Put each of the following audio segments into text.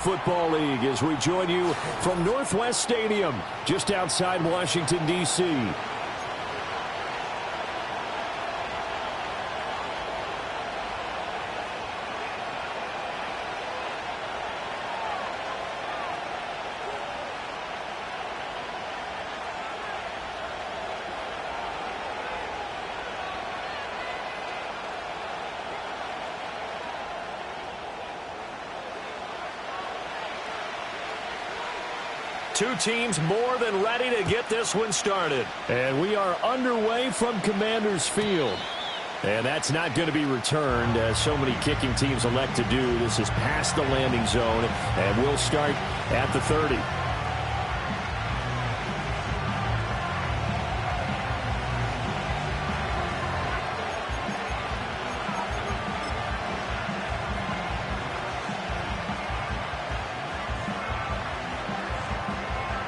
Football League as we join you from Northwest Stadium, just outside Washington, D.C. Two teams more than ready to get this one started. And we are underway from Commanders Field. And that's not going to be returned, as so many kicking teams elect to do. This is past the landing zone, and we'll start at the 30.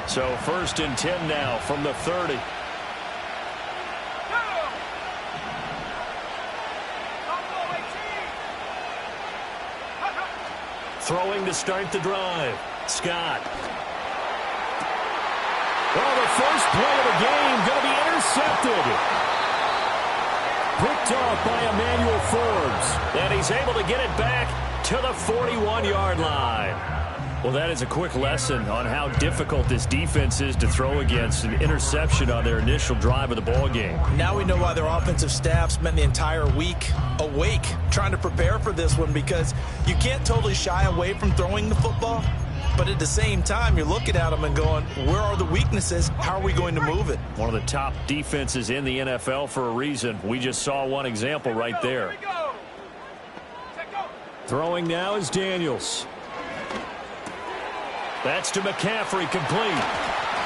So 1st and 10 now from the 30. Throwing to start the drive. Scott. Well, the first play of the game going to be intercepted. Picked off by Emmanuel Forbes. And he's able to get it back to the 41-yard line. Well, that is a quick lesson on how difficult this defense is to throw against. An interception on their initial drive of the ball game. Now we know why their offensive staff spent the entire week awake trying to prepare for this one, because you can't totally shy away from throwing the football, but at the same time you're looking at them and going, where are the weaknesses? How are we going to move it? One of the top defenses in the NFL for a reason. We just saw one example right there. Throwing now is Daniels. That's to McCaffrey, complete.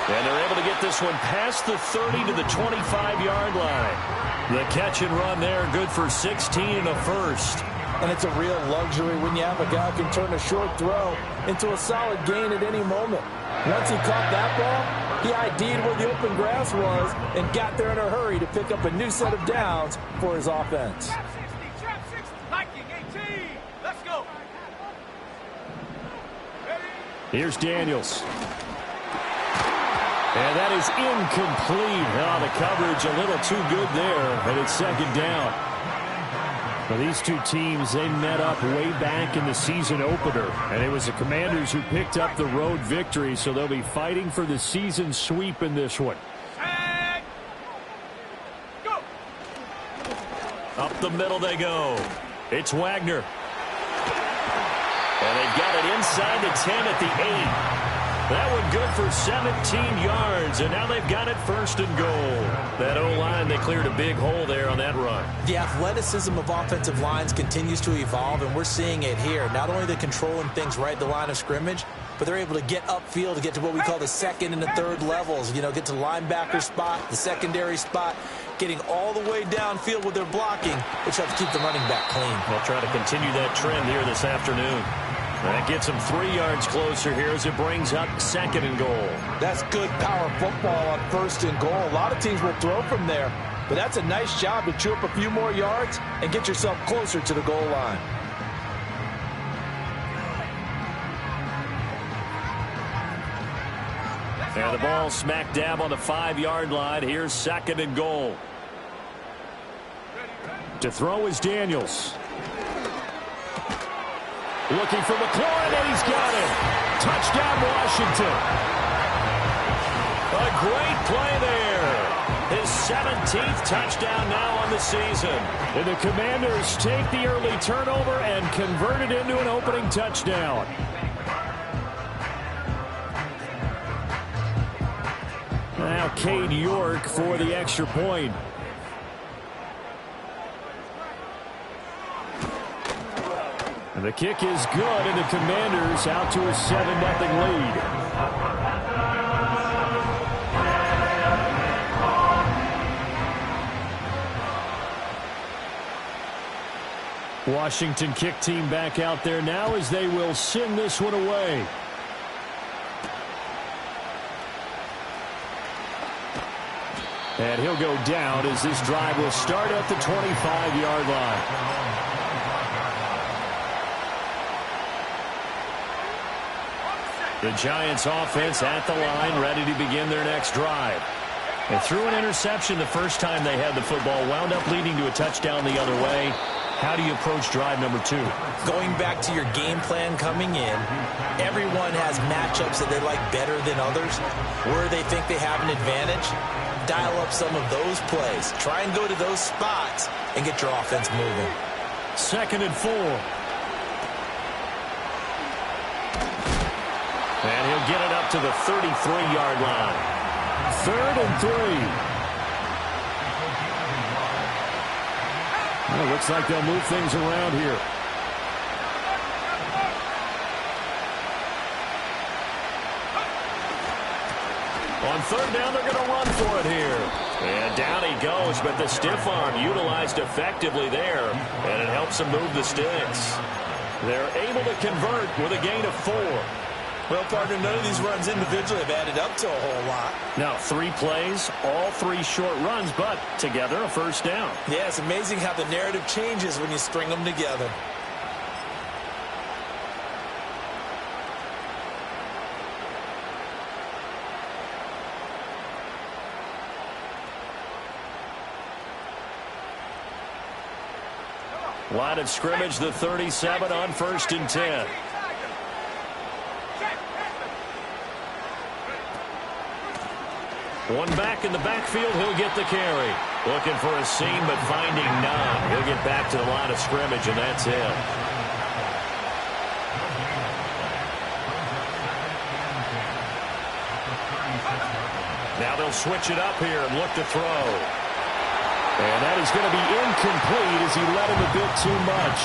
And they're able to get this one past the 30 to the 25-yard line. The catch and run there, good for 16 and a first. And it's a real luxury when you have a guy who can turn a short throw into a solid gain at any moment. Once he caught that ball, he ID'd where the open grass was and got there in a hurry to pick up a new set of downs for his offense. Here's Daniels. And that is incomplete. Oh, the coverage a little too good there, and it's second down. Well, these two teams, they met up way back in the season opener, and it was the Commanders who picked up the road victory, so they'll be fighting for the season sweep in this one. Up the middle they go. It's Wagner. And they've got it inside the 10 at the 8. That one good for 17 yards, and now they've got it 1st and goal. That O-line, they cleared a big hole there on that run. The athleticism of offensive lines continues to evolve, and we're seeing it here. Not only they're controlling things right at the line of scrimmage, but they're able to get upfield to get to what we call the second and the third levels. You know, get to the linebacker spot, the secondary spot, getting all the way downfield with their blocking, which helps keep the running back clean. They'll try to continue that trend here this afternoon. That gets them 3 yards closer here as it brings up 2nd and goal. That's good power football on 1st and goal. A lot of teams will throw from there, but that's a nice job to chew up a few more yards and get yourself closer to the goal line. And the ball smack dab on the 5-yard line. Here's 2nd and goal. To throw is Daniels. Looking for McLaurin, and he's got it. Touchdown, Washington. A great play there. His 17th touchdown now on the season. And the Commanders take the early turnover and convert it into an opening touchdown. Now Cade York for the extra point. And the kick is good, and the Commanders out to a 7-0 lead. Washington kick team back out there now as they will send this one away. And he'll go down as this drive will start at the 25-yard line. The Giants offense at the line, ready to begin their next drive. They threw an interception the first time they had the football, wound up leading to a touchdown the other way. How do you approach drive number 2? Going back to your game plan coming in, everyone has matchups that they like better than others. Where they think they have an advantage, dial up some of those plays. Try and go to those spots and get your offense moving. 2nd and 4. And he'll get it up to the 33-yard line. 3rd and 3. Well, it looks like they'll move things around here. On 3rd down, they're going to run for it here. And down he goes, but the stiff arm utilized effectively there, and it helps them move the sticks. They're able to convert with a gain of 4. Well, partner, none of these runs individually have added up to a whole lot. Now, 3 plays, all 3 short runs, but together a first down. Yeah, it's amazing how the narrative changes when you string them together. Line of scrimmage, the 37 on 1st and 10. One back in the backfield, he'll get the carry. Looking for a seam, but finding none. He'll get back to the line of scrimmage, and that's it. Now they'll switch it up here and look to throw. And that is going to be incomplete as he led him a bit too much.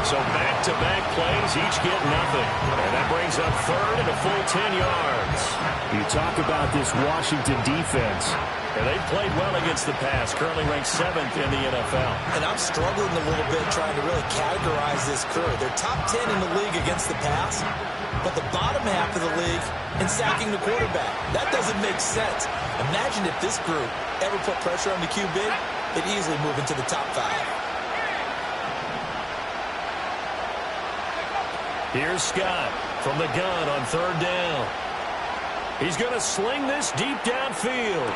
So back-to-back plays, each get nothing. And that brings up 3rd and a full 10 yards. You talk about this Washington defense. And they've played well against the pass, currently ranked 7th in the NFL. And I'm struggling a little bit trying to really categorize this crew. They're top 10 in the league against the pass, but the bottom half of the league in sacking the quarterback. That doesn't make sense. Imagine if this group ever put pressure on the QB, they'd easily move into the top 5. Here's Scott from the gun on 3rd down. He's going to sling this deep downfield.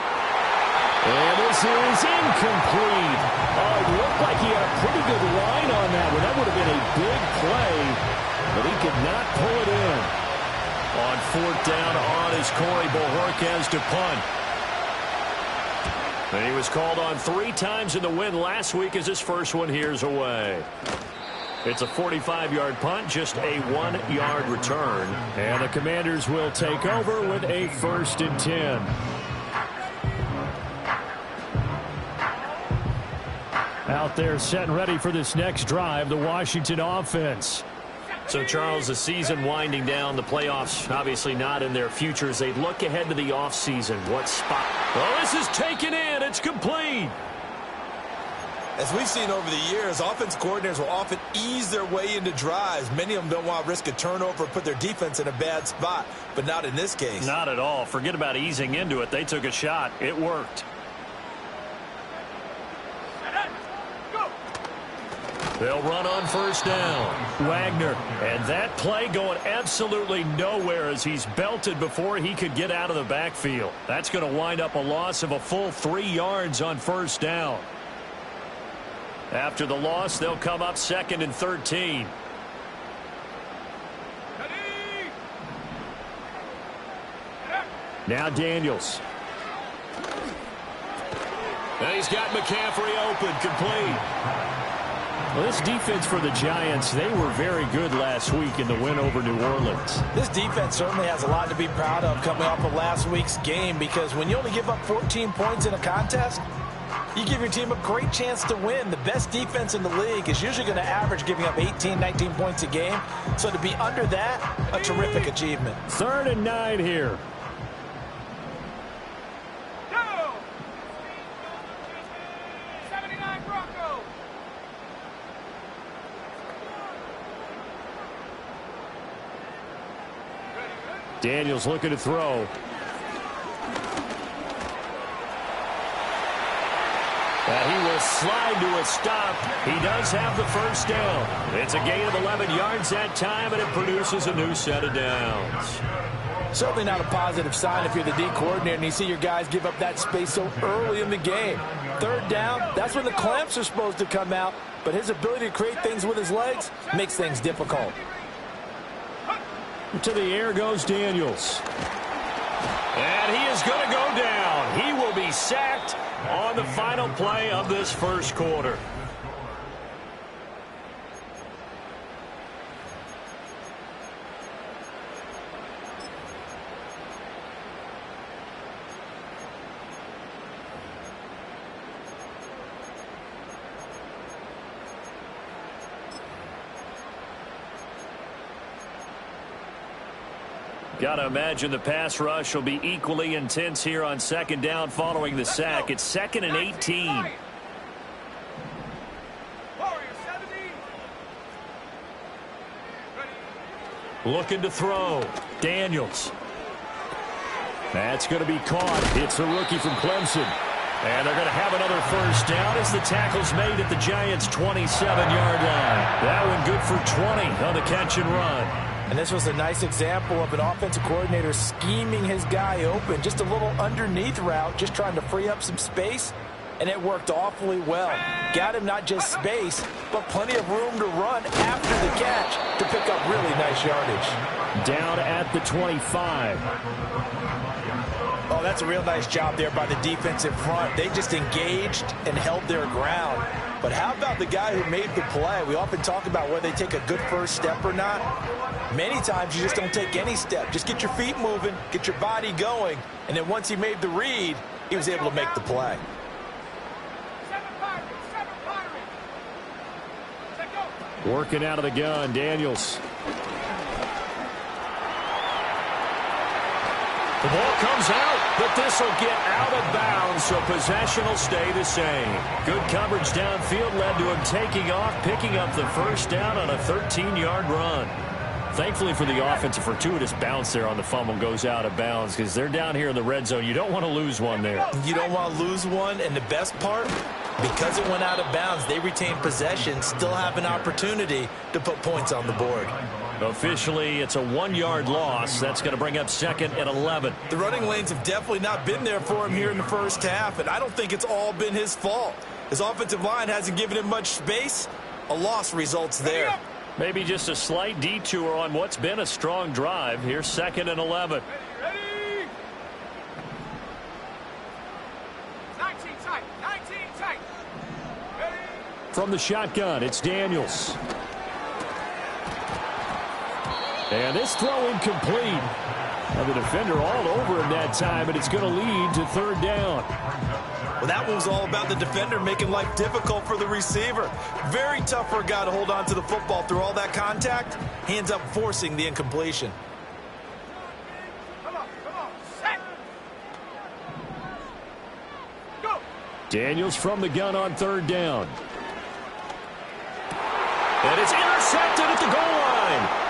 And this is incomplete. Oh, it looked like he had a pretty good line on that one. That would have been a big play, but he could not pull it in. On 4th down on is Corey Bojorquez to punt. And he was called on 3 times in the win last week as his first one here's away. It's a 45-yard punt, just a 1-yard return. And the Commanders will take over with a 1st and 10. Out there set and ready for this next drive, the Washington offense. So, Charles, the season winding down, the playoffs obviously not in their futures. They look ahead to the offseason. What spot? Oh, this is taken in. It's complete. As we've seen over the years, offense coordinators will often ease their way into drives. Many of them don't want to risk a turnover or put their defense in a bad spot, but not in this case. Not at all. Forget about easing into it. They took a shot. It worked. They'll run on 1st down. Wagner. And that play going absolutely nowhere as he's belted before he could get out of the backfield. That's going to wind up a loss of a full 3 yards on 1st down. After the loss, they'll come up 2nd and 13. Now Daniels. And he's got McCaffrey open, complete. Well, this defense for the Giants, they were very good last week in the win over New Orleans. This defense certainly has a lot to be proud of coming off of last week's game, because when you only give up 14 points in a contest, you give your team a great chance to win. The best defense in the league is usually going to average giving up 18, 19 points a game. So to be under that, a terrific achievement. 3rd and 9 here. Daniels looking to throw. He will slide to a stop. He does have the first down. It's a gain of 11 yards that time, and it produces a new set of downs. Certainly not a positive sign if you're the D coordinator and you see your guys give up that space so early in the game. Third down, that's when the clamps are supposed to come out, but his ability to create things with his legs makes things difficult. To the air goes Daniels. And he is going to go down. He will be sacked on the final play of this first quarter. Got to imagine the pass rush will be equally intense here on second down following the sack. It's 2nd and 18. Looking to throw. Daniels. That's going to be caught. It's a rookie from Clemson. And they're going to have another first down as the tackle's made at the Giants' 27-yard line. That one good for 20 on the catch and run. And this was a nice example of an offensive coordinator scheming his guy open. Just a little underneath route, just trying to free up some space. And it worked awfully well. Got him not just space, but plenty of room to run after the catch to pick up really nice yardage. Down at the 25. Oh, that's a real nice job there by the defensive front. They just engaged and held their ground. But how about the guy who made the play? We often talk about whether they take a good first step or not. Many times you just don't take any step. Just get your feet moving, get your body going, and then once he made the read, he was able to make the play. Working out of the gun, Daniels. The ball comes out, but this will get out of bounds, so possession will stay the same. Good coverage downfield led to him taking off, picking up the first down on a 13-yard run. Thankfully for the offense, a fortuitous bounce there on the fumble goes out of bounds because they're down here in the red zone. You don't want to lose one there. You don't want to lose one, and the best part, because it went out of bounds, they retain possession, still have an opportunity to put points on the board. Officially, it's a 1-yard loss. That's going to bring up 2nd and 11. The running lanes have definitely not been there for him here in the first half, and I don't think it's all been his fault. His offensive line hasn't given him much space. A loss results there. Maybe just a slight detour on what's been a strong drive. Here's 2nd and 11. Ready. 19 tight. 19 tight. Ready. From the shotgun, it's Daniels. And this throw incomplete. And the defender all over him that time, and it's going to lead to 3rd down. Well, that one was all about the defender making life difficult for the receiver. Very tough for a guy to hold on to the football through all that contact. He ends up forcing the incompletion. Come on. Set. Go. Daniels from the gun on 3rd down. And it's intercepted at the goal line.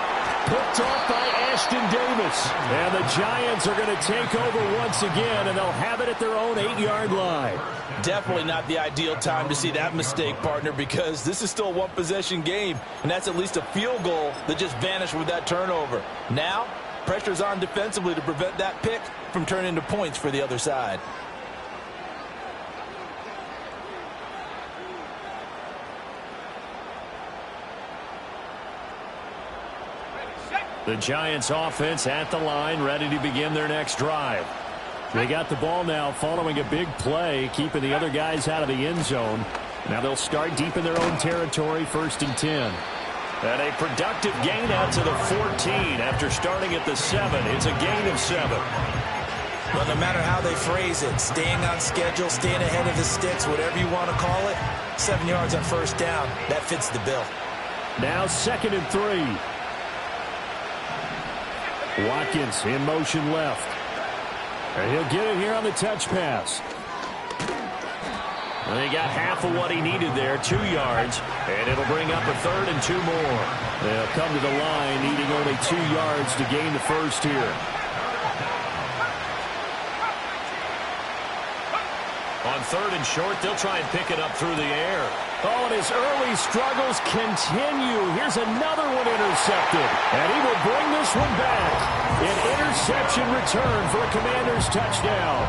Picked off by Ashton Davis. And the Giants are going to take over once again, and they'll have it at their own 8-yard line. Definitely not the ideal time to see that mistake, partner, because this is still a one-possession game, and that's at least a field goal that just vanished with that turnover. Now, pressure's on defensively to prevent that pick from turning into points for the other side. The Giants offense at the line, ready to begin their next drive. They got the ball now following a big play, keeping the other guys out of the end zone. Now they'll start deep in their own territory, 1st and 10. And a productive gain out to the 14 after starting at the 7. It's a gain of 7. Well, no matter how they phrase it, staying on schedule, staying ahead of the sticks, whatever you want to call it, 7 yards on 1st down, that fits the bill. Now 2nd and 3. Watkins in motion left. And he'll get it here on the touch pass. And he got half of what he needed there, 2 yards. And it'll bring up a 3rd and 2 more. They'll come to the line needing only 2 yards to gain the first here. On On 3rd and short, they'll try and pick it up through the air. Oh, and his early struggles continue. Here's another one intercepted. And he will bring this one back. An interception return for a Commanders touchdown.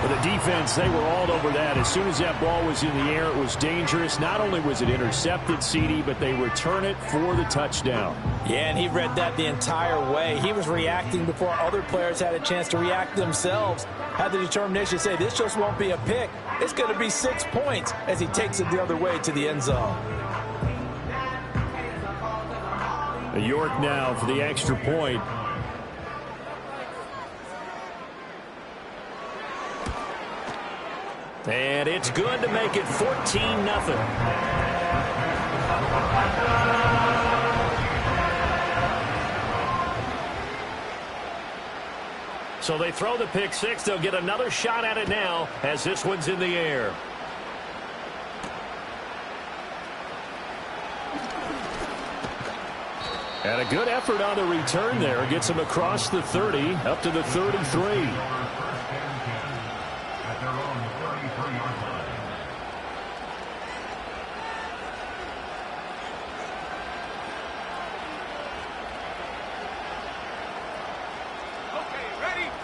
For the defense, they were all over that. As soon as that ball was in the air, it was dangerous. Not only was it intercepted, CD, but they return it for the touchdown. Yeah, and he read that the entire way. He was reacting before other players had a chance to react themselves. Had the determination to say, this just won't be a pick. It's going to be 6 points as he takes it the other way to the end zone. York now for the extra point. And it's good to make it 14-0. So they throw the pick six. They'll get another shot at it now as this one's in the air. And a good effort on the return there. Gets him across the 30, up to the 33.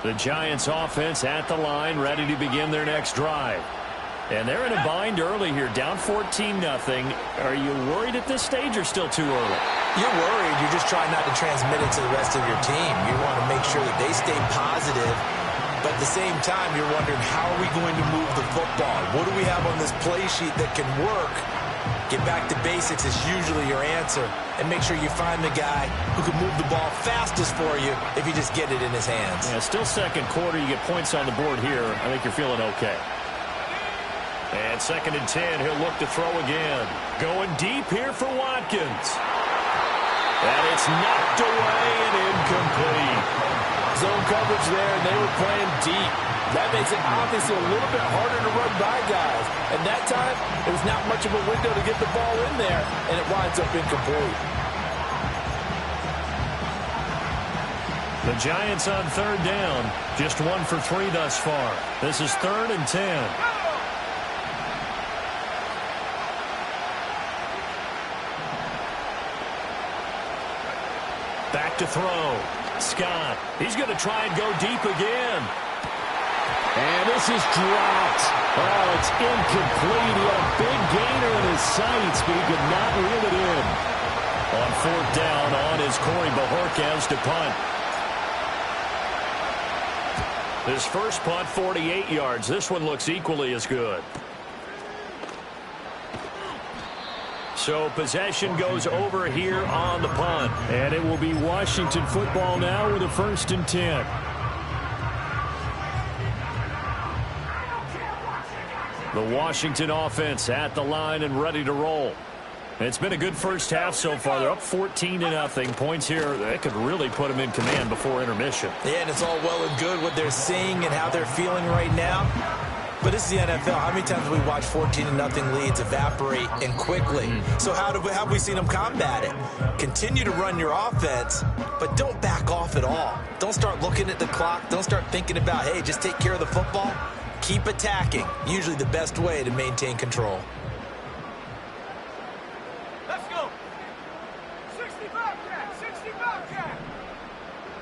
The Giants offense at the line, ready to begin their next drive. And they're in a bind early here, down 14-0. Are you worried at this stage or still too early? You're worried. You're just trying not to transmit it to the rest of your team. You want to make sure that they stay positive. But at the same time, you're wondering, how are we going to move the football? What do we have on this play sheet that can work? Get back to basics is usually your answer. And make sure you find the guy who can move the ball fastest for you if you just get it in his hands. Yeah, still second quarter. You get points on the board here. I think you're feeling okay. And 2nd and 10. He'll look to throw again. Going deep here for Watkins. And it's knocked away and incomplete. Zone coverage there, and they were playing deep. That makes it obviously a little bit harder to run by guys. And that time, it was not much of a window to get the ball in there, and it winds up incomplete. The Giants on 3rd down. Just 1 for 3 thus far. This is 3rd and 10. Back to throw. Scott. He's going to try and go deep again. And this is dropped. Oh, it's incomplete. He had a big gainer in his sights, but he could not reel it in. On 4th down, on is Corey Bojorquez to punt. His first punt, 48 yards. This one looks equally as good. So possession goes over here on the punt. And it will be Washington football now with a 1st and 10. The Washington offense at the line and ready to roll. It's been a good first half so far. They're up 14-0. Points here that could really put them in command before intermission. Yeah, and it's all well and good what they're seeing and how they're feeling right now. But this is the NFL. How many times have we watched 14-0 leads evaporate and quickly? So how have we seen them combat it? Continue to run your offense, but don't back off at all. Don't start looking at the clock. Don't start thinking about, hey, just take care of the football. Keep attacking. Usually the best way to maintain control. Let's go. 65 cat. 65 cat.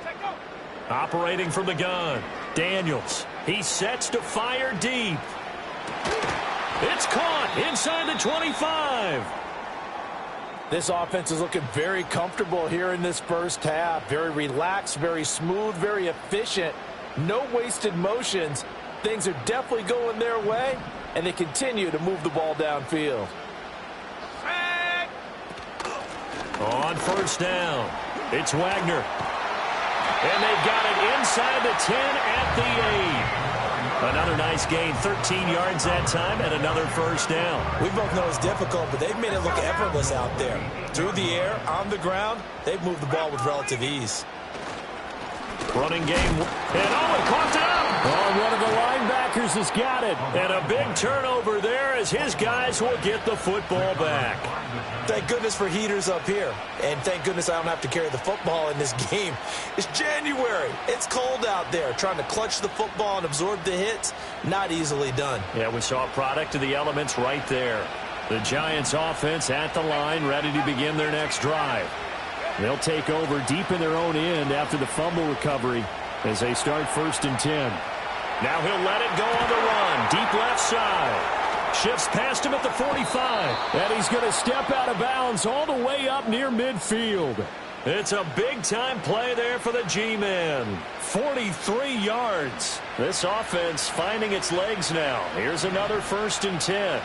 Take go. Operating from the gun. Daniels. He sets to fire deep. It's caught inside the 25. This offense is looking very comfortable here in this first half. Very relaxed, very smooth, very efficient. No wasted motions. Things are definitely going their way, and they continue to move the ball downfield. On 1st down, it's Wagner. And they've got it inside the 10 at the 8. Another nice gain, 13 yards that time, and another 1st down. We both know it's difficult, but they've made it look effortless out there. Through the air, on the ground, they've moved the ball with relative ease. Running game, and Owen coughed it up. Oh, one of the linebackers has got it. And a big turnover there as his guys will get the football back. Thank goodness for heaters up here. And thank goodness I don't have to carry the football in this game. It's January. It's cold out there. Trying to clutch the football and absorb the hits, not easily done. Yeah, we saw a product of the elements right there. The Giants offense at the line, ready to begin their next drive. They'll take over deep in their own end after the fumble recovery as they start 1st and 10. Now he'll let it go on the run. Deep left side. Shifts past him at the 45. And he's going to step out of bounds all the way up near midfield. It's a big-time play there for the G-Men. 43 yards. This offense finding its legs now. Here's another 1st and 10.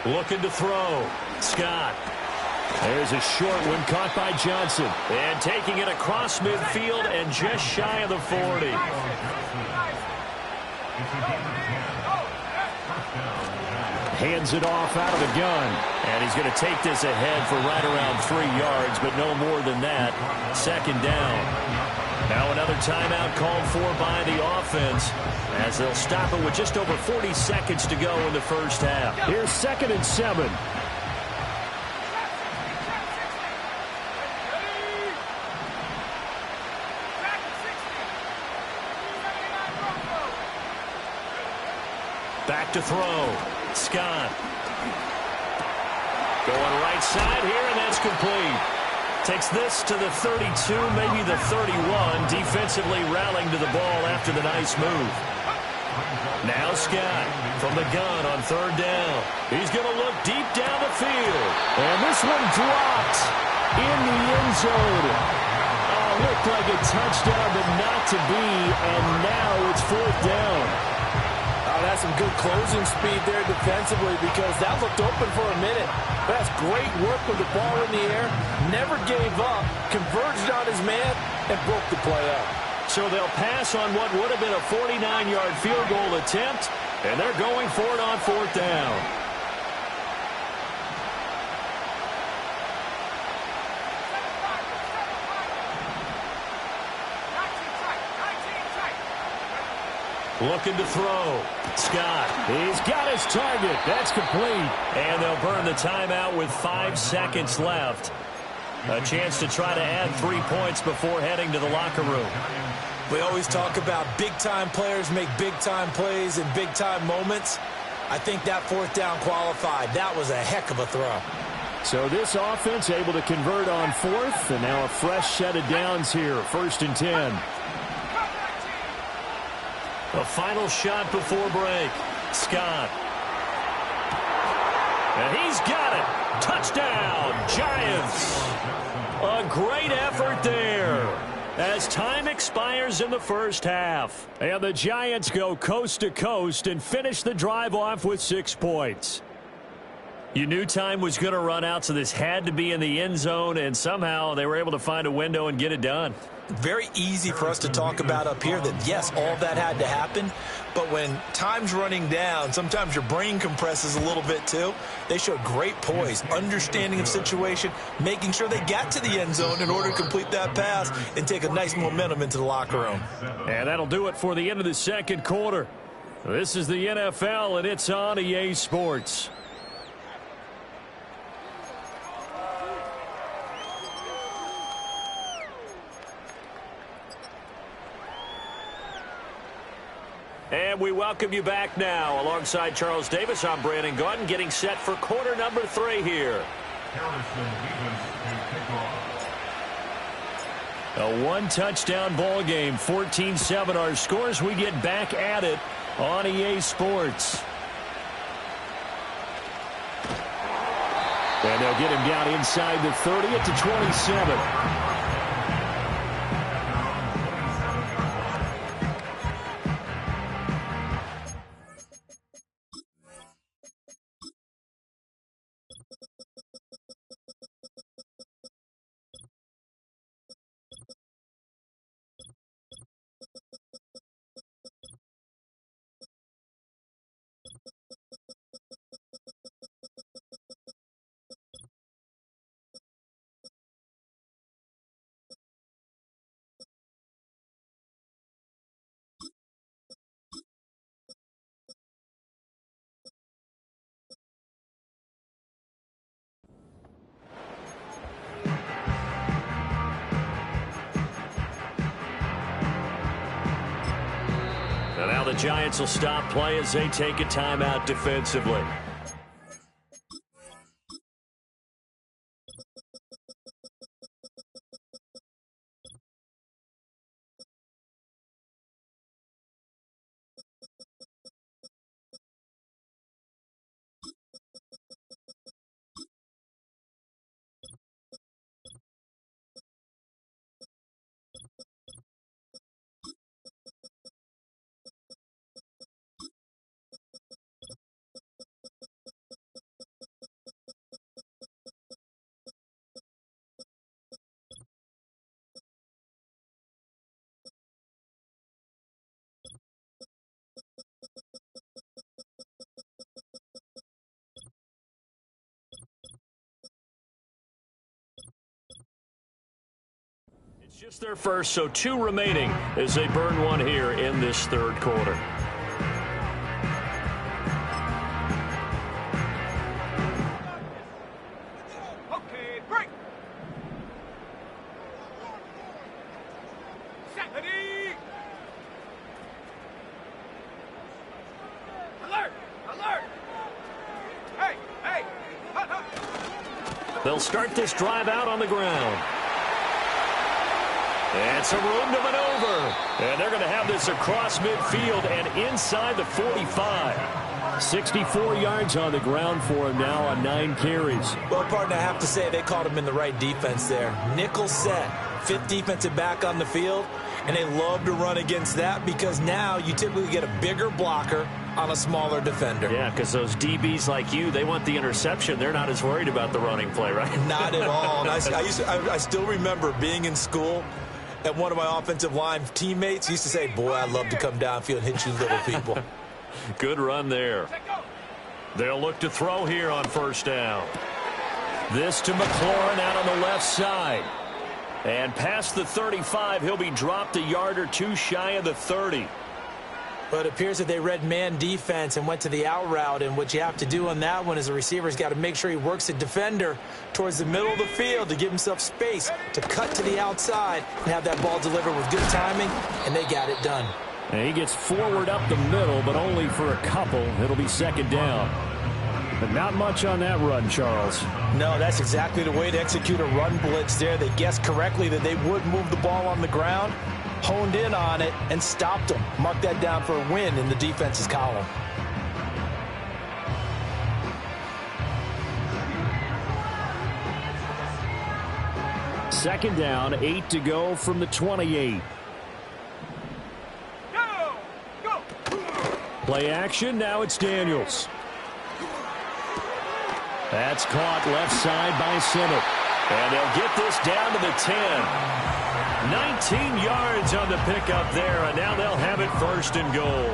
Looking to throw. Scott. There's a short one caught by Johnson. And taking it across midfield and just shy of the 40. Hands it off out of the gun. And he's going to take this ahead for right around 3 yards, but no more than that. 2nd down. Now another timeout called for by the offense as they'll stop it with just over 40 seconds to go in the first half. Here's 2nd and 7. Back to throw. Scott. Going right side here, and that's complete. Takes this to the 32, maybe the 31. Defensively rallying to the ball after the nice move. Now Scott from the gun on 3rd down. He's going to look deep down the field. And this one dropped in the end zone. Looked like a touchdown, but not to be. And now it's 4th down. That's some good closing speed there defensively because that looked open for a minute. But that's great work with the ball in the air. Never gave up, converged on his man, and broke the play up. So they'll pass on what would have been a 49-yard field goal attempt, and they're going for it on 4th down. Looking to throw. Scott. He's got his target. That's complete. And they'll burn the timeout with 5 seconds left. A chance to try to add 3 points before heading to the locker room. We always talk about big-time players make big-time plays in big-time moments. I think that 4th down qualified. That was a heck of a throw. So this offense able to convert on 4th, and now a fresh set of downs here. 1st and 10. A final shot before break. Scott. And he's got it. Touchdown, Giants. A great effort there as time expires in the first half. And the Giants go coast to coast and finish the drive off with 6 points. You knew time was going to run out, so this had to be in the end zone, and somehow they were able to find a window and get it done. Very easy for us to talk about up here that, yes, all that had to happen. But when time's running down, sometimes your brain compresses a little bit too. They showed great poise, understanding of situation, making sure they got to the end zone in order to complete that pass and take a nice momentum into the locker room. And that'll do it for the end of the 2nd quarter. This is the NFL, and it's on EA Sports. And we welcome you back now. Alongside Charles Davis, I'm Brandon Gaudin, getting set for quarter number 3 here. A 1-touchdown ball game, 14-7 our scores. We get back at it on EA Sports. And they'll get him down inside the 30 at the 27. Giants will stop play as they take a timeout defensively. It's just their first, so 2 remaining as they burn one here in this third quarter. Okay, break. Set. Ready. Alert! Alert! Hey! Hey! Hut, hut. They'll start this drive out on the ground. And some room to maneuver. And they're going to have this across midfield and inside the 45. 64 yards on the ground for him now on 9 carries. Well, partner, I have to say they caught him in the right defense there. Nickel set, 5th defensive back on the field, and they love to run against that because now you typically get a bigger blocker on a smaller defender. Yeah, because those DBs like you, they want the interception. They're not as worried about the running play, right? Not at all. And I still remember being in school, and one of my offensive line teammates used to say, boy, I'd love to come downfield and hit you little people. Good run there. They'll look to throw here on first down. This to McLaurin out on the left side. And past the 35, he'll be dropped a yard or 2 shy of the 30. But it appears that they read man defense and went to the out route, and what you have to do on that one is the receiver's got to make sure he works the defender towards the middle of the field to give himself space to cut to the outside and have that ball delivered with good timing, and they got it done. And he gets forward up the middle, but only for a couple. It'll be second down. But not much on that run, Charles. No, that's exactly the way to execute a run blitz there. They guessed correctly that they would move the ball on the ground, honed in on it, and stopped them. Mark that down for a win in the defense's column. Second down, 8 to go from the 28. Go! Play action, now it's Daniels. That's caught left side by Simmons. And they'll get this down to the 10. 19 yards on the pickup there, and now they'll have it first and goal.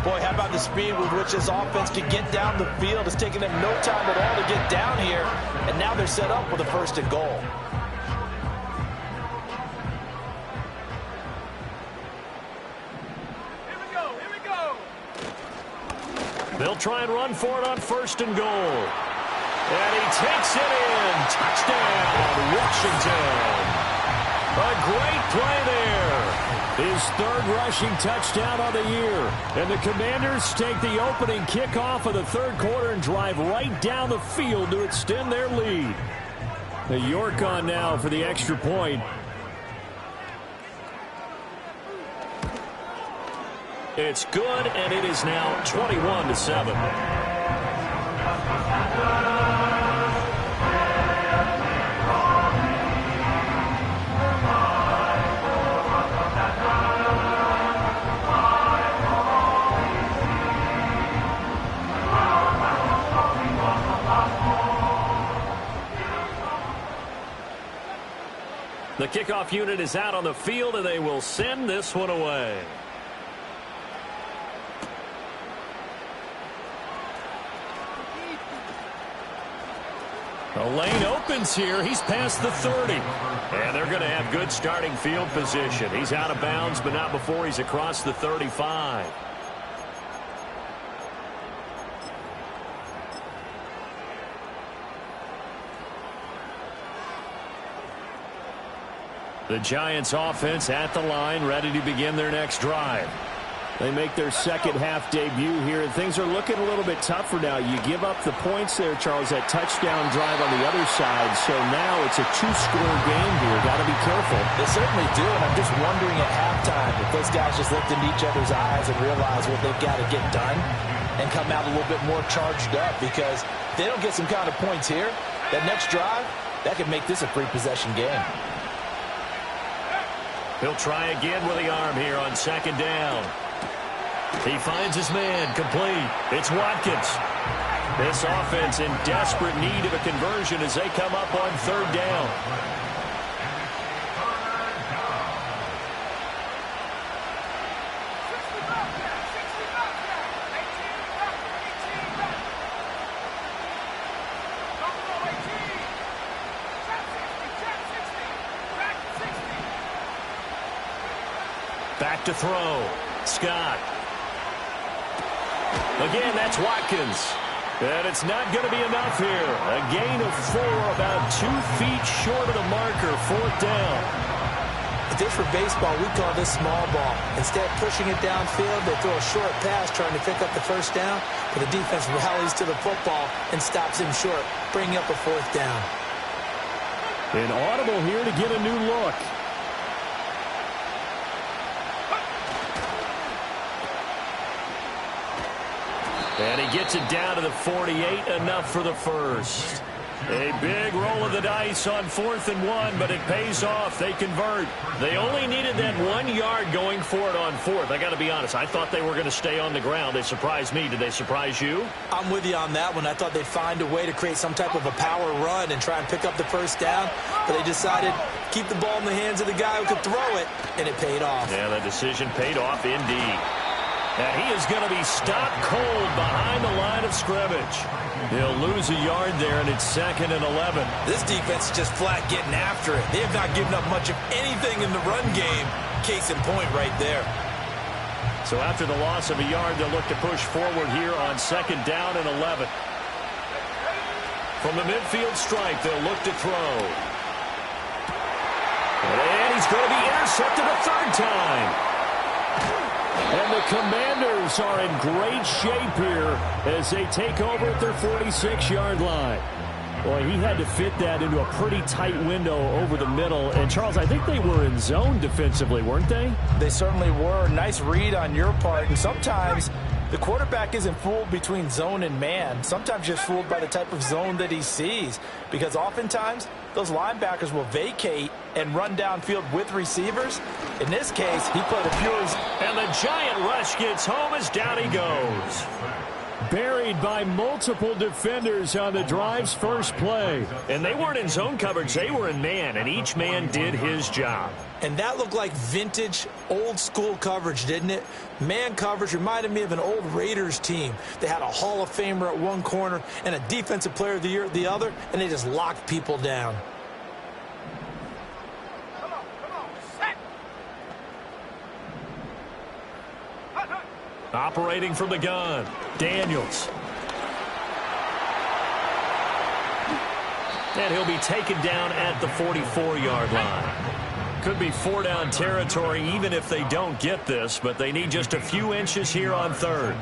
Boy, how about the speed with which this offense can get down the field? It's taken them no time at all to get down here, and now they're set up with a first and goal. Here we go! They'll try and run for it on first and goal. And he takes it in. Touchdown, Washington. A great play there. His 3rd rushing touchdown on the year. And the Commanders take the opening kickoff of the 3rd quarter and drive right down the field to extend their lead. The York on now for the extra point. It's good, and it is now 21-7. The kickoff unit is out on the field, and they will send this one away. The lane opens here. He's past the 30. And they're going to have good starting field position. He's out of bounds, but not before he's across the 35. The Giants offense at the line, ready to begin their next drive. They make their second half debut here, and things are looking a little bit tougher now. You give up the points there, Charles, that touchdown drive on the other side. So now it's a two-score game here. Got to be careful. They certainly do, and I'm just wondering at halftime if those guys just looked into each other's eyes and realize what they've got to get done and come out a little bit more charged up, because if they don't get some kind of points here, that next drive, that could make this a three-possession game. He'll try again with the arm here on second down. He finds his man, complete. It's Watkins. This offense in desperate need of a conversion as they come up on third down. Back to throw. Scott. Again, that's Watkins. And it's not going to be enough here. A gain of 4, about 2 feet short of the marker, fourth down. If this were baseball, we'd call this small ball. Instead of pushing it downfield, they throw a short pass trying to pick up the first down, but the defense rallies to the football and stops him short, bringing up a fourth down. An audible here to get a new look. And he gets it down to the 48, enough for the first. A big roll of the dice on 4th and 1, but it pays off. They convert. They only needed that 1 yard going for it on 4th. I got to be honest, I thought they were going to stay on the ground. They surprised me. Did they surprise you? I'm with you on that one. I thought they'd find a way to create some type of a power run and try and pick up the first down, but they decided to keep the ball in the hands of the guy who could throw it, and it paid off. Yeah, the decision paid off indeed. And he is going to be stopped cold behind the line of scrimmage. He'll lose a yard there, and it's 2nd and 11. This defense is just flat getting after it. They have not given up much of anything in the run game. Case in point right there. So after the loss of a yard, they'll look to push forward here on 2nd down and 11. From the midfield stripe, they'll look to throw. And he's going to be intercepted a third time. And the Commanders are in great shape here as they take over at their 46-yard line. Boy, he had to fit that into a pretty tight window over the middle. And, Charles, I think they were in zone defensively, weren't they? They certainly were. Nice read on your part. And sometimes the quarterback isn't fooled between zone and man. Sometimes just fooled by the type of zone that he sees. Because oftentimes, those linebackers will vacate and run downfield with receivers. In this case, he played a pure... And the giant rush gets home as down he goes. Buried by multiple defenders on the drive's first play. And they weren't in zone coverage, they were in man, and each man did his job. And that looked like vintage, old-school coverage, didn't it? Man coverage reminded me of an old Raiders team. They had a Hall of Famer at one corner and a Defensive Player of the Year at the other, and they just locked people down. Come on, set. Hut, hut. Operating from the gun, Daniels. And he'll be taken down at the 44-yard line. Could be 4-down territory even if they don't get this, but they need just a few inches here on third.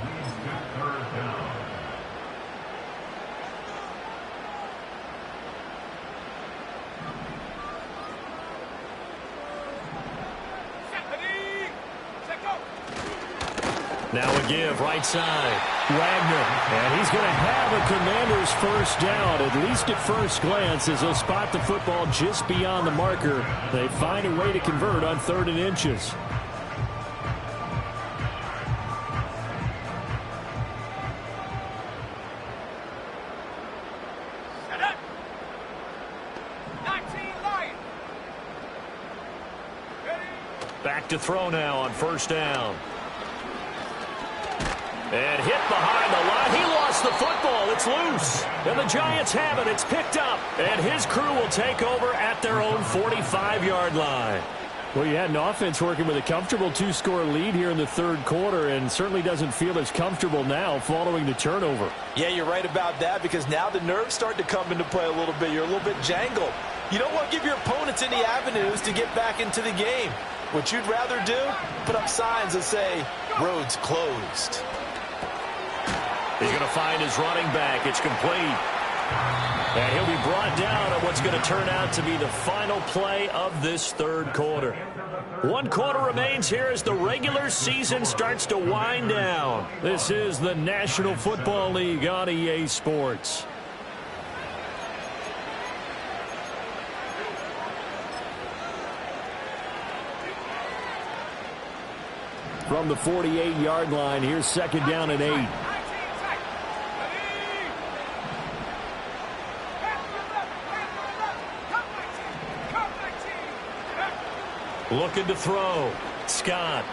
Now a give, right side. Wagner, and he's going to have a Commander's first down, at least at first glance, as they'll spot the football just beyond the marker. They find a way to convert on 3rd and inches. Set up. 19 Lions. Ready. Back to throw now on first down. And hit behind the line. He lost the football. It's loose. And the Giants have it. It's picked up. And his crew will take over at their own 45-yard line. Well, you had an offense working with a comfortable 2-score lead here in the third quarter, and certainly doesn't feel as comfortable now following the turnover. Yeah, you're right about that, because now the nerves start to come into play a little bit. You're a little bit jangled. You don't want to give your opponents any avenues to get back into the game. What you'd rather do? Put up signs that say, roads closed. He's going to find his running back. It's complete. And he'll be brought down at what's going to turn out to be the final play of this third quarter. 1 quarter remains here as the regular season starts to wind down. This is the National Football League on EA Sports. From the 48-yard line, here's 2nd down and 8. Looking to throw. Scott.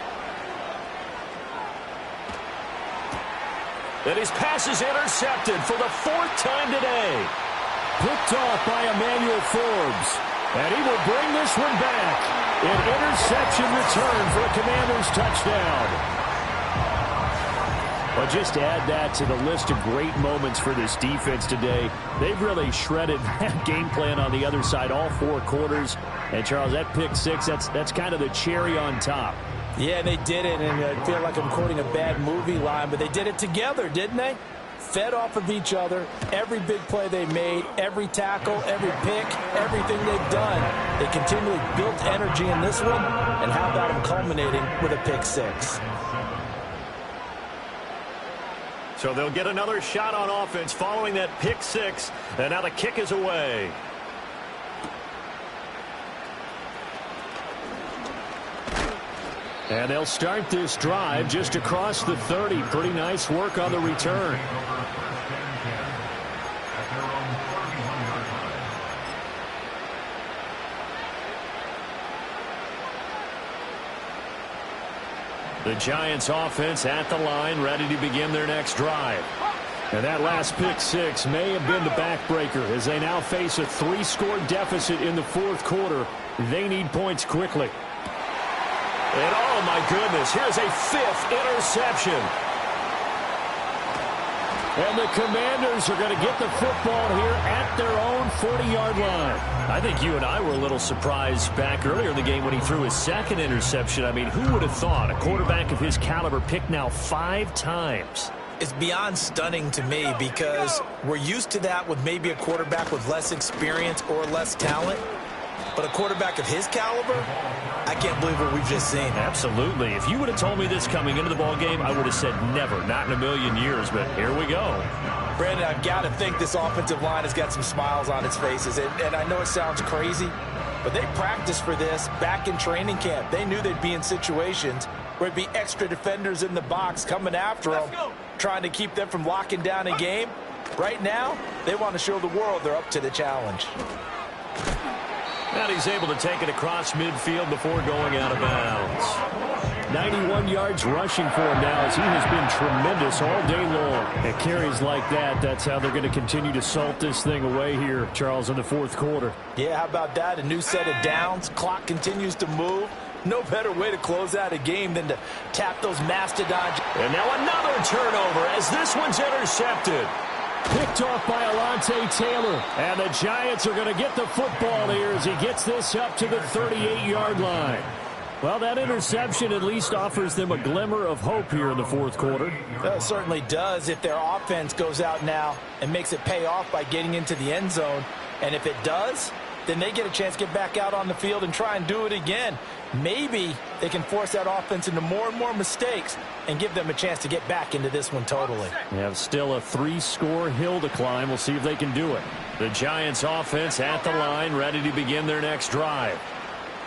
And his pass is intercepted for the 4th time today. Picked off by Emmanuel Forbes. And he will bring this one back. An interception return for a Commanders touchdown. Well, just add that to the list of great moments for this defense today. They've really shredded that game plan on the other side all 4 quarters. And, Charles, that pick 6, that's kind of the cherry on top. Yeah, they did it, and I feel like I'm quoting a bad movie line, but they did it together, didn't they? Fed off of each other, every big play they made, every tackle, every pick, everything they've done. They continually built energy in this one, and how about them culminating with a pick 6? So they'll get another shot on offense following that pick 6, and now the kick is away. And they'll start this drive just across the 30. Pretty nice work on the return. The Giants offense at the line, ready to begin their next drive. And that last pick 6 may have been the backbreaker as they now face a 3-score deficit in the 4th quarter. They need points quickly. And oh my goodness, here's a 5th interception. And the Commanders are going to get the football here at their own 40-yard line. I think you and I were a little surprised back earlier in the game when he threw his 2nd interception. I mean, who would have thought a quarterback of his caliber picked now 5 times? It's beyond stunning to me because we're used to that with maybe a quarterback with less experience or less talent. But a quarterback of his caliber, I can't believe what we've just seen. Absolutely. If you would have told me this coming into the ballgame, I would have said never, not in a million years, but here we go. Brandon, I've got to think this offensive line has got some smiles on its faces. And I know it sounds crazy, but they practiced for this back in training camp. They knew they'd be in situations where it'd be extra defenders in the box coming after them, trying to keep them from locking down a game. Right now, they want to show the world they're up to the challenge. And he's able to take it across midfield before going out of bounds. 91 yards rushing for him now as he has been tremendous all day long. And carries like that, that's how they're going to continue to salt this thing away here, Charles, in the 4th quarter. Yeah, how about that? A new set of downs. Clock continues to move. No better way to close out a game than to tap those mastodons. And now another turnover as this one's intercepted. Picked off by Alontae Taylor. And the Giants are going to get the football here as he gets this up to the 38-yard line. Well, that interception at least offers them a glimmer of hope here in the 4th quarter. Well, it certainly does if their offense goes out now and makes it pay off by getting into the end zone. And if it does, then they get a chance to get back out on the field and try and do it again. Maybe they can force that offense into more and more mistakes and give them a chance to get back into this one totally. They have still a 3-score hill to climb. We'll see if they can do it. The Giants offense at the line, ready to begin their next drive.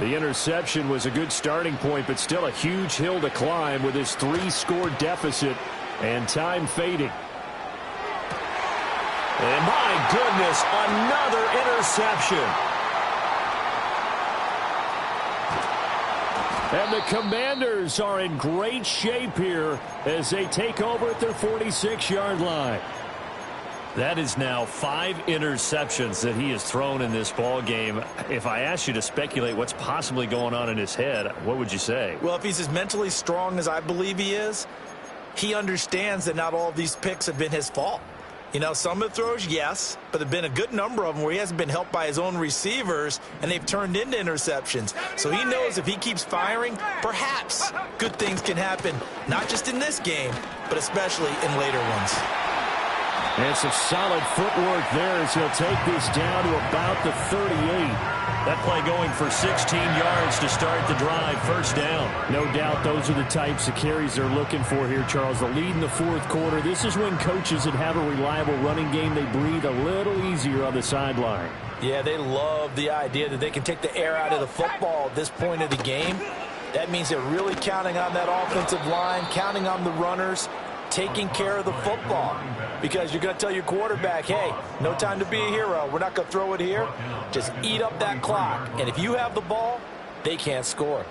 The interception was a good starting point, but still a huge hill to climb with this 3-score deficit and time fading. And my goodness, another interception. And the Commanders are in great shape here as they take over at their 46-yard line. That is now 5 interceptions that he has thrown in this ball game. If I asked you to speculate what's possibly going on in his head, what would you say? Well, if he's as mentally strong as I believe he is, he understands that not all of these picks have been his fault. You know, some of the throws, yes, but there have been a good number of them where he hasn't been helped by his own receivers, and they've turned into interceptions. So he knows if he keeps firing, perhaps good things can happen, not just in this game, but especially in later ones. And some solid footwork there as he'll take this down to about the 38. That play going for 16 yards to start the drive. First down. No doubt those are the types of carries they're looking for here, Charles. The lead in the fourth quarter. This is when coaches that have a reliable running game, they breathe a little easier on the sideline. Yeah, they love the idea that they can take the air out of the football at this point of the game. That means they're really counting on that offensive line, counting on the runners, taking care of the football. Because you're going to tell your quarterback, hey, no time to be a hero. We're not going to throw it here. Just eat up that clock. And if you have the ball, they can't score.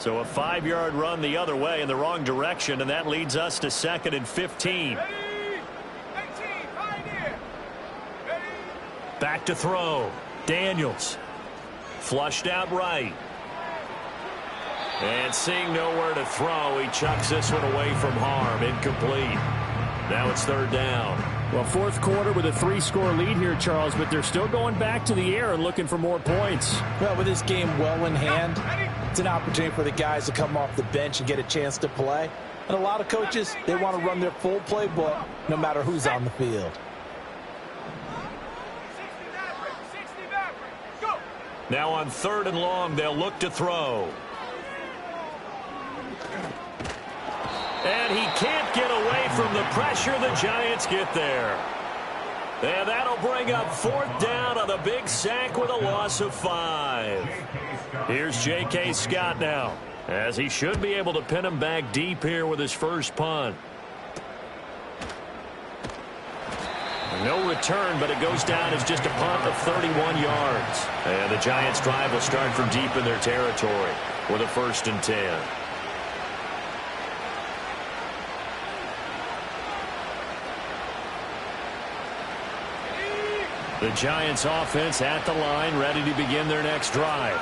So a 5-yard run the other way in the wrong direction, and that leads us to 2nd and 15. Back to throw. Daniels. Flushed out right. And seeing nowhere to throw, he chucks this one away from harm. Incomplete. Now it's 3rd down. Well, fourth quarter with a 3-score lead here, Charles, but they're still going back to the air and looking for more points. Well, with this game well in hand, it's an opportunity for the guys to come off the bench and get a chance to play. And a lot of coaches, they want to run their full playbook no matter who's on the field. Now on 3rd and long, they'll look to throw. And he can't get away from the pressure. The Giants get there. And that'll bring up 4th down on a big sack with a loss of 5. Here's J.K. Scott now, as he should be able to pin him back deep here with his first punt. No return, but it goes down as just a punt of 31 yards. And the Giants' drive will start from deep in their territory with a 1st and 10. The Giants offense at the line, ready to begin their next drive.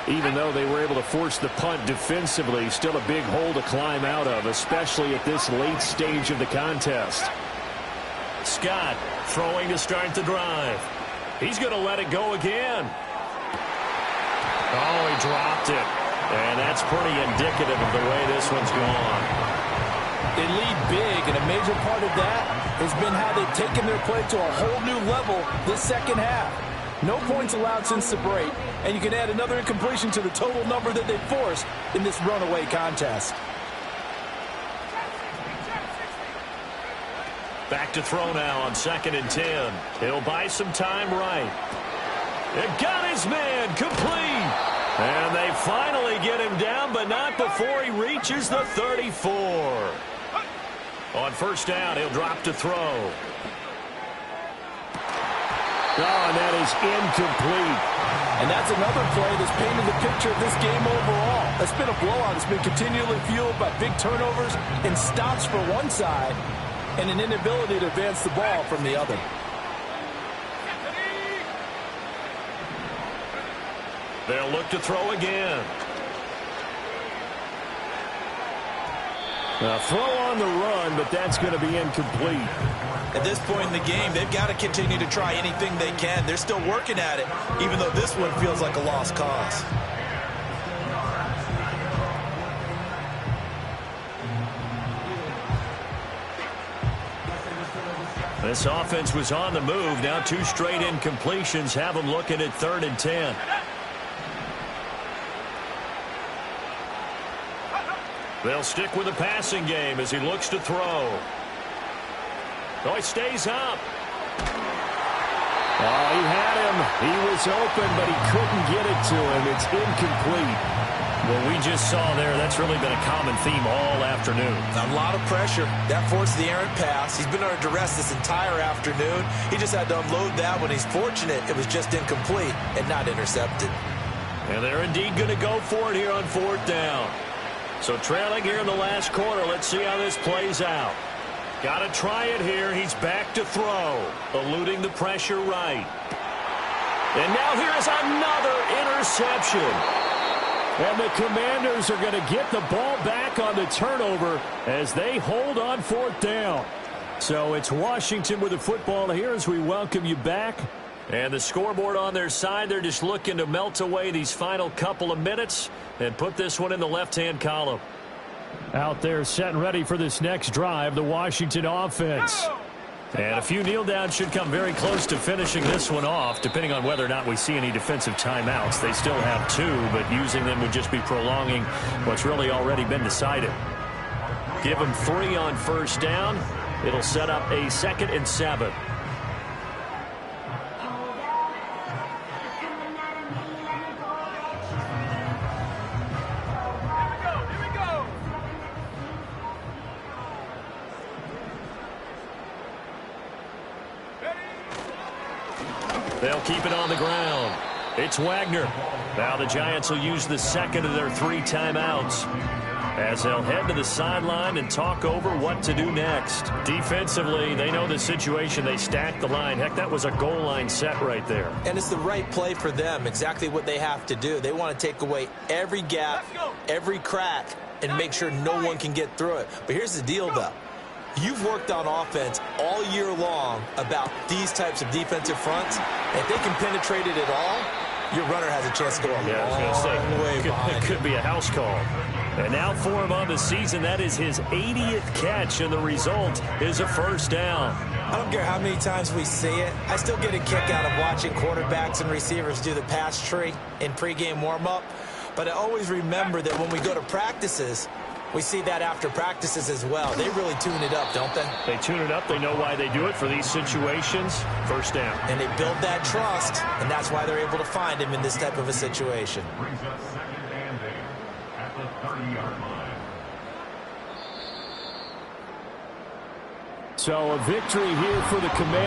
Even though they were able to force the punt defensively, still a big hole to climb out of, especially at this late stage of the contest. Scott throwing to start the drive. He's going to let it go again. Oh, he dropped it. And that's pretty indicative of the way this one's gone. They lead big, and a major part of that has been how they've taken their play to a whole new level this second half. No points allowed since the break, and you can add another incompletion to the total number that they forced in this runaway contest. Back to throw now on 2nd and 10. He'll buy some time right. It got his man complete. And they finally get him down, but not before he reaches the 34. On 1st down, he'll drop to throw. Oh, and that is incomplete. And that's another play that's painted the picture of this game overall. It's been a blowout. It's been continually fueled by big turnovers and stops for one side and an inability to advance the ball from the other. They'll look to throw again. A throw on the run, but that's going to be incomplete. At this point in the game, they've got to continue to try anything they can. They're still working at it, even though this one feels like a lost cause. This offense was on the move. Now 2 straight incompletions have them looking at 3rd and 10. They'll stick with the passing game as he looks to throw. Oh, he stays up. Oh, he had him. He was open, but he couldn't get it to him. It's incomplete. Well, we just saw there, that's really been a common theme all afternoon. A lot of pressure. That forced the errant pass. He's been under duress this entire afternoon. He just had to unload that one. He's fortunate it was just incomplete and not intercepted. And they're indeed going to go for it here on 4th down. So trailing here in the last quarter, let's see how this plays out. Got to try it here. He's back to throw, eluding the pressure right. And now here's another interception. And the Commanders are going to get the ball back on the turnover as they hold on 4th down. So it's Washington with the football here as we welcome you back. And the scoreboard on their side, they're just looking to melt away these final couple of minutes and put this one in the left-hand column. Out there set and ready for this next drive, the Washington offense. And a few kneel downs should come very close to finishing this one off, depending on whether or not we see any defensive timeouts. They still have 2, but using them would just be prolonging what's really already been decided. Give them 3 on first down. It'll set up a 2nd and 7. They'll keep it on the ground. It's Wagner. Now the Giants will use the 2nd of their 3 timeouts as they'll head to the sideline and talk over what to do next. Defensively, they know the situation. They stack the line. Heck, that was a goal line set right there. And it's the right play for them, exactly what they have to do. They want to take away every gap, every crack, and make sure no one can get through it. But here's the deal, though. You've worked on offense all year long about these types of defensive fronts. If they can penetrate it at all, your runner has a chance to go a long way behind. It could be a house call. And now for him on the season, that is his 80th catch, and the result is a first down. I don't care how many times we see it. I still get a kick out of watching quarterbacks and receivers do the pass tree in pregame warm-up. But I always remember that when we go to practices, we see that after practices as well. They really tune it up, don't they? They tune it up. They know why they do it for these situations. First down. And they build that trust, and that's why they're able to find him in this type of a situation. Brings us 2nd and 8 at the 30-yard line. So a victory here for the Commanders.